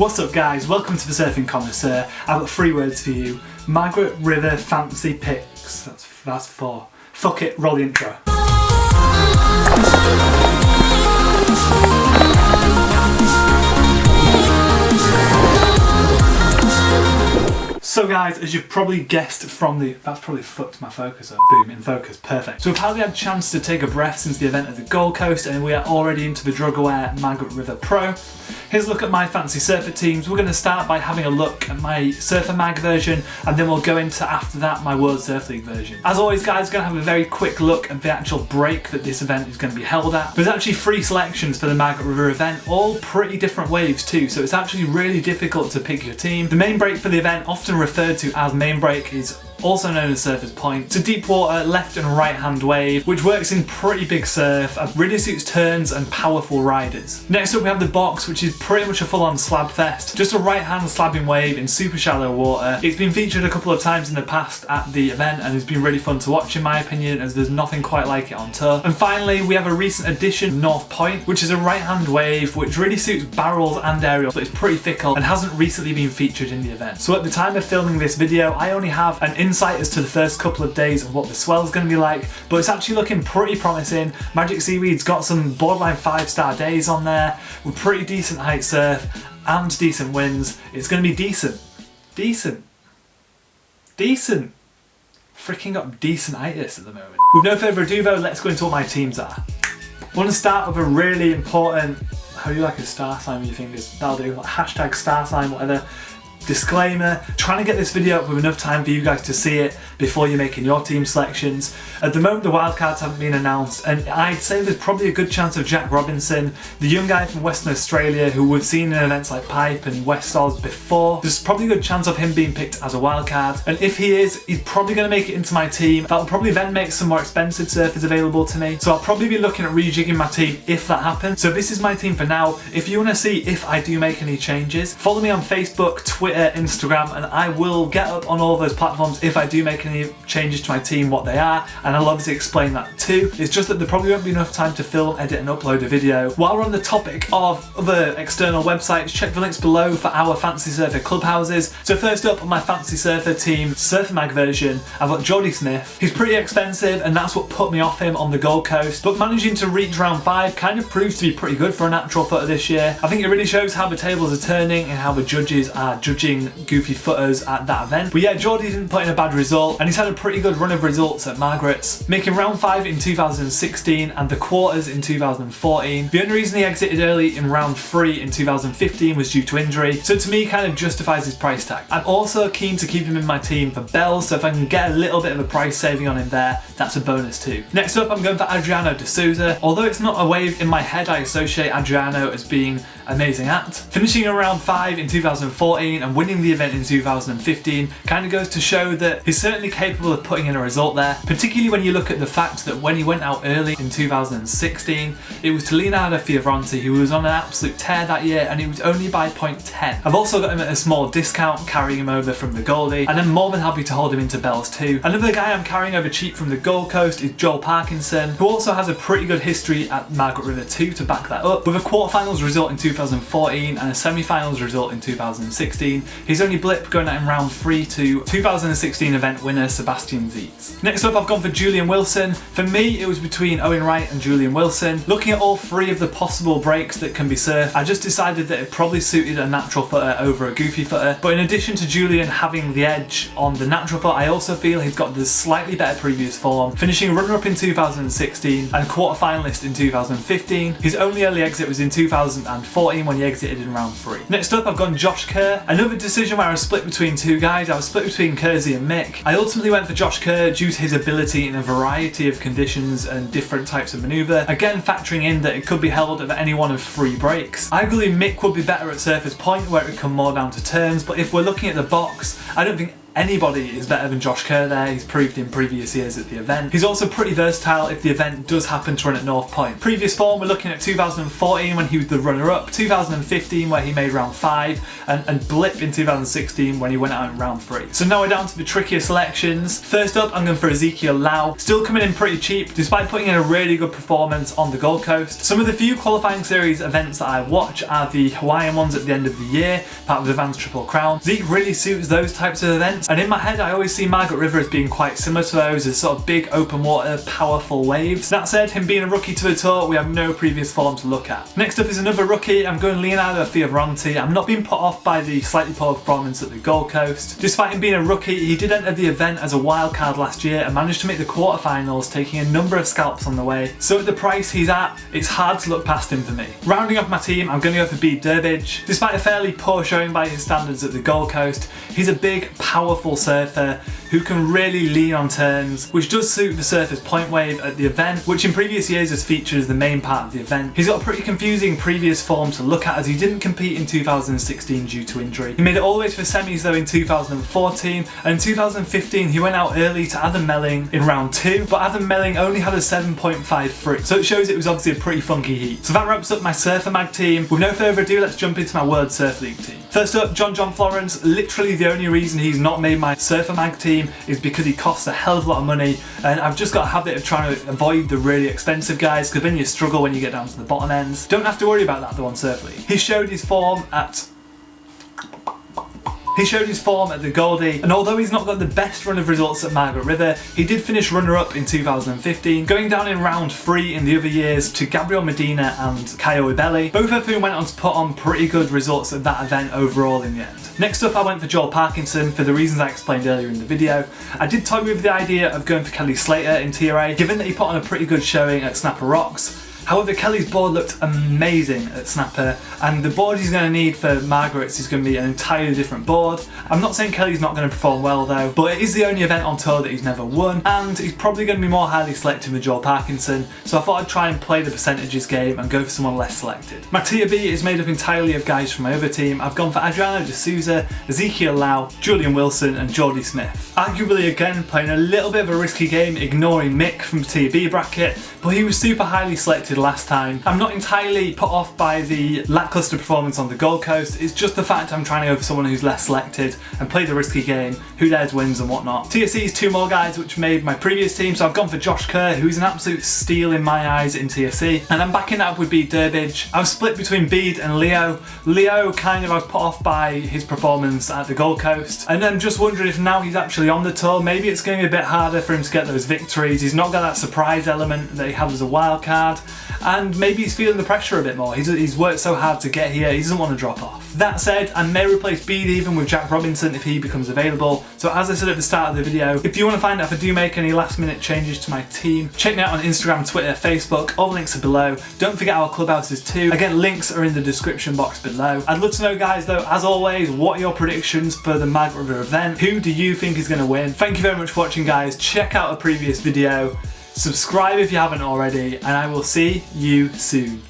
What's up guys, welcome to the Surfing Connoisseur. I've got 3 words for you. Margaret River Fancy Picks. That's 4. Fuck it, roll the intro. So guys, as you've probably guessed from that's probably fucked my focus up. Boom, in focus, perfect. So we've hardly had a chance to take a breath since the event at the Gold Coast and we are already into the drug-aware Margaret River Pro. Here's a look at my fancy surfer teams. We're going to start by having a look at my Surfer Mag version and then we'll go into, after that, my World Surf League version. As always guys, we're going to have a very quick look at the actual break that this event is going to be held at. There's actually 3 selections for the Margaret River event, all pretty different waves too, so it's actually really difficult to pick your team. The main break for the event, often referred to as main break, is also known as Surfer's Point. It's a deep water left and right hand wave which works in pretty big surf and really suits turns and powerful riders. Next up we have the box, which is pretty much a full-on slab fest. Just a right hand slabbing wave in super shallow water. It's been featured a couple of times in the past at the event and it's been really fun to watch in my opinion, as there's nothing quite like it on tour. And finally we have a recent addition, Northpoint, which is a right hand wave which really suits barrels and aerials, but it's pretty fickle and hasn't recently been featured in the event. So at the time of filming this video I only have an insight as to the first couple of days of what the swell is going to be like, but it's actually looking pretty promising. Magic Seaweed's got some borderline 5-star days on there with pretty decent height surf and decent winds. It's going to be decent. Freaking got decent itis at the moment. With no further ado though, let's go into what my teams are. I want to start with a really important, how do you like a star sign with your fingers? That'll do, like hashtag star sign, whatever. Disclaimer, trying to get this video up with enough time for you guys to see it before you're making your team selections. At the moment the wildcards haven't been announced and I'd say there's probably a good chance of Jack Robinson, the young guy from Western Australia who we've seen in events like Pipe and West Oz before. There's probably a good chance of him being picked as a wildcard, and if he is, he's probably going to make it into my team. That'll probably then make some more expensive surfers available to me, so I'll probably be looking at rejigging my team if that happens. So this is my team for now. If you want to see if I do make any changes, follow me on Facebook, Twitter, Instagram, and I will get up on all those platforms if I do make any changes to my team, what they are, and I'll obviously explain that too. It's just that there probably won't be enough time to film, edit and upload a video. While we're on the topic of other external websites, check the links below for our Fancy Surfer clubhouses. So first up on my Fancy Surfer team, Surfer Mag version, I've got Jordy Smith. He's pretty expensive and that's what put me off him on the Gold Coast, but managing to reach round 5 kind of proves to be pretty good for a natural footer this year. I think it really shows how the tables are turning and how the judges are judging goofy footers at that event. But yeah, Jordy didn't put in a bad result and he's had a pretty good run of results at Margaret's, making round 5 in 2016 and the quarters in 2014. The only reason he exited early in round 3 in 2015 was due to injury, so to me kind of justifies his price tag. I'm also keen to keep him in my team for bells, so if I can get a little bit of a price saving on him there, that's a bonus too. Next up I'm going for Adriano De Souza. Although it's not a wave in my head, I associate Adriano as being amazing at. Finishing around 5 in 2014 and winning the event in 2015 kind of goes to show that he's certainly capable of putting in a result there, particularly when you look at the fact that when he went out early in 2016 it was to Leonardo Fioravanti, who was on an absolute tear that year, and it was only by 0.10. I've also got him at a small discount, carrying him over from the Goldie, and I'm more than happy to hold him into bells too. Another guy I'm carrying over cheap from the Gold Coast is Joel Parkinson, who also has a pretty good history at Margaret River 2 to back that up. With a quarterfinals result in 2014 and a semi-finals result in 2016, his only blip going out in round 3 to 2016 event winner Sebastian Zietz. Next up I've gone for Julian Wilson. For me it was between Owen Wright and Julian Wilson. Looking at all 3 of the possible breaks that can be surfed, I just decided that it probably suited a natural footer over a goofy footer, but in addition to Julian having the edge on the natural foot, I also feel he's got the slightly better previous form, finishing runner-up in 2016 and quarter-finalist in 2015. His only early exit was in 2014 when he exited in round 3. Next up I've gone Josh Kerr. Another decision where I was split between 2 guys. I was split between Kersey and Mick. I ultimately went for Josh Kerr due to his ability in a variety of conditions and different types of manoeuvre, again factoring in that it could be held at any one of 3 breaks. I believe Mick would be better at Surfer's Point where it would come more down to turns, but if we're looking at the box, I don't think anybody is better than Josh Kerr there. He's proved in previous years at the event. He's also pretty versatile if the event does happen to run at Northpoint. Previous form, we're looking at 2014 when he was the runner-up, 2015 where he made round 5, and blip in 2016 when he went out in round 3. So now we're down to the trickier selections. First up, I'm going for Ezekiel Lau. Still coming in pretty cheap, despite putting in a really good performance on the Gold Coast. Some of the few qualifying series events that I watch are the Hawaiian ones at the end of the year, part of the Vans Triple Crown. Zeke really suits those types of events, and in my head I always see Margaret River as being quite similar to those, as sort of big open water, powerful waves. That said, him being a rookie to the tour, we have no previous form to look at. Next up is another rookie. I'm going Leonardo Fioravanti. I'm not being put off by the slightly poor performance at the Gold Coast. Despite him being a rookie, he did enter the event as a wild card last year and managed to make the quarterfinals, taking a number of scalps on the way. So at the price he's at, it's hard to look past him for me. Rounding off my team, I'm going to go for Bede Durbidge. Despite a fairly poor showing by his standards at the Gold Coast, he's a big, powerful surfer who can really lean on turns, which does suit the surfer's point wave at the event, which in previous years has featured as the main part of the event. He's got a pretty confusing previous form to look at, as he didn't compete in 2016 due to injury. He made it all the way to the semis though in 2014, and in 2015 he went out early to Adam Melling in round 2, but Adam Melling only had a 7.53, so it shows it was obviously a pretty funky heat. So that wraps up my Surfer Mag team. With no further ado, let's jump into my World Surf League team. First up, John Florence. Literally the only reason he's not made my Surfer Mag team is because he costs a hell of a lot of money, and I've just got a habit of trying to avoid the really expensive guys, because then you struggle when you get down to the bottom ends. Don't have to worry about that though on Surf League. He showed his form at the Goldie, and although he's not got the best run of results at Margaret River, he did finish runner-up in 2015, going down in round 3 in the other years to Gabriel Medina and Kaio Ibelli, both of whom went on to put on pretty good results at that event overall in the end. Next up, I went for Joel Parkinson for the reasons I explained earlier in the video. I did toy with the idea of going for Kelly Slater in Tier A, given that he put on a pretty good showing at Snapper Rocks. However, Kelly's board looked amazing at Snapper, and the board he's going to need for Margaret's is going to be an entirely different board. I'm not saying Kelly's not going to perform well though, but it is the only event on tour that he's never won, and he's probably going to be more highly selected than Joel Parkinson, so I thought I'd try and play the percentages game and go for someone less selected. My Tier B is made up entirely of guys from my other team. I've gone for Adriano De Souza, Ezekiel Lau, Julian Wilson and Jordy Smith. Arguably again playing a little bit of a risky game, ignoring Mick from the Tier B bracket, but he was super highly selected last time. I'm not entirely put off by the lackluster performance on the Gold Coast, it's just the fact I'm trying to go for someone who's less selected and play the risky game, who dares wins and whatnot. TSC's 2 more guys which made my previous team, so I've gone for Josh Kerr, who's an absolute steal in my eyes in TSC, and I'm backing that up with Bede Durbidge. I was split between Bede and Leo. Leo kind of I was put off by his performance at the Gold Coast, and I'm just wondering if now he's actually on the tour, maybe it's going to be a bit harder for him to get those victories. He's not got that surprise element that he had as a wild card, and maybe he's feeling the pressure a bit more. He's worked so hard to get here, he doesn't want to drop off. That said, I may replace Bede even with Jack Robinson if he becomes available. So as I said at the start of the video, if you want to find out if I do make any last minute changes to my team, check me out on Instagram, Twitter, Facebook, all the links are below. Don't forget our clubhouses too. Again, links are in the description box below. I'd love to know guys though, as always, what are your predictions for the Margaret River event? Who do you think is going to win? Thank you very much for watching guys, check out a previous video, subscribe if you haven't already, and I will see you soon.